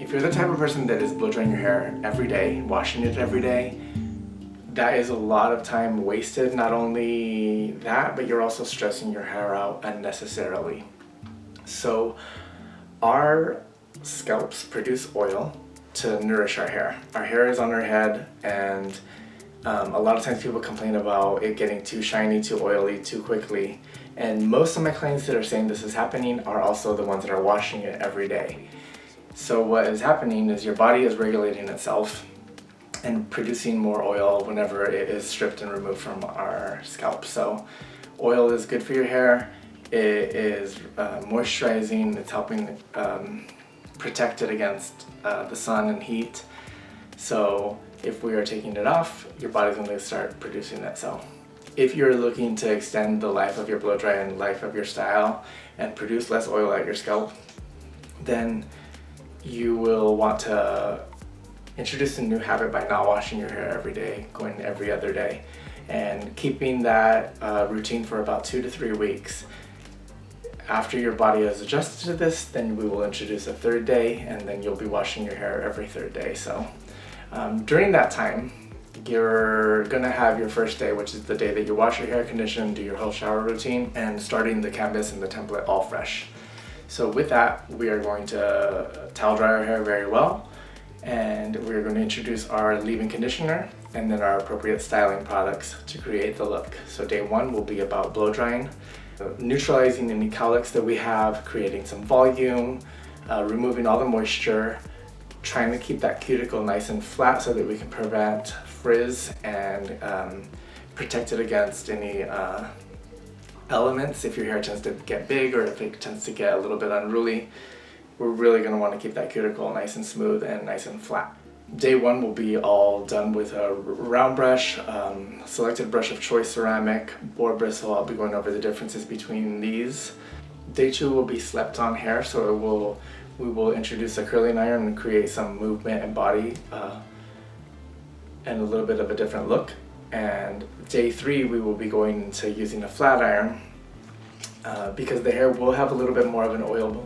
If you're the type of person that is blow drying your hair every day, washing it every day, that is a lot of time wasted. Not only that, but you're also stressing your hair out unnecessarily. So our scalps produce oil to nourish our hair. Our hair is on our head, and a lot of times people complain about it getting too shiny, too oily, too quickly. And most of my clients that are saying this is happening are also the ones that are washing it every day. So what is happening is your body is regulating itself and producing more oil whenever it is stripped and removed from our scalp. So oil is good for your hair. It is moisturizing. It's helping protect it against the sun and heat. So if we are taking it off, your body's going to start producing it. So if you're looking to extend the life of your blow dry and life of your style and produce less oil at your scalp, then you will want to introduce a new habit by not washing your hair every day, going every other day, and keeping that routine for about 2 to 3 weeks. After your body has adjusted to this, then we will introduce a third day, and then you'll be washing your hair every third day. So during that time, you're gonna have your first day, which is the day that you wash your hair, condition, do your whole shower routine, and starting the canvas and the template all fresh. So with that, we are going to towel dry our hair very well, and we're going to introduce our leave-in conditioner and then our appropriate styling products to create the look. So day one will be about blow drying, neutralizing any cowlicks that we have, creating some volume, removing all the moisture, trying to keep that cuticle nice and flat so that we can prevent frizz and protect it against any elements. If your hair tends to get big or if it tends to get a little bit unruly, we're really going to want to keep that cuticle nice and smooth and nice and flat. Day one will be all done with a round brush, selected brush of choice ceramic, boar bristle. I'll be going over the differences between these. Day two will be slept on hair, so we will introduce a curling iron and create some movement and body and a little bit of a different look. And day three, we will be going into using a flat iron because the hair will have a little bit more of an oil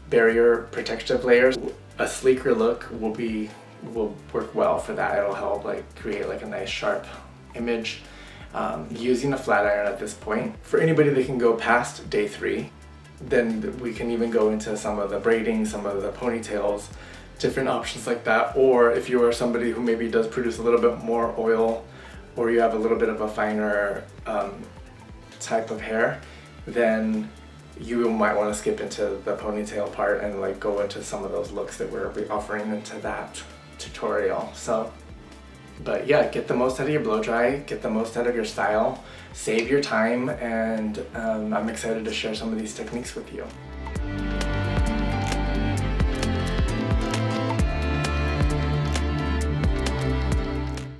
barrier protective layers. A sleeker look will work well for that. It'll help create a nice sharp image using a flat iron at this point. For anybody that can go past day three, then we can even go into some of the braiding, some of the ponytails, different options like that. Or if you are somebody who maybe does produce a little bit more oil, or you have a little bit of a finer type of hair, then you might want to skip into the ponytail part and go into some of those looks that we're offering into that tutorial. So, but yeah, get the most out of your blow dry, get the most out of your style, save your time, and I'm excited to share some of these techniques with you.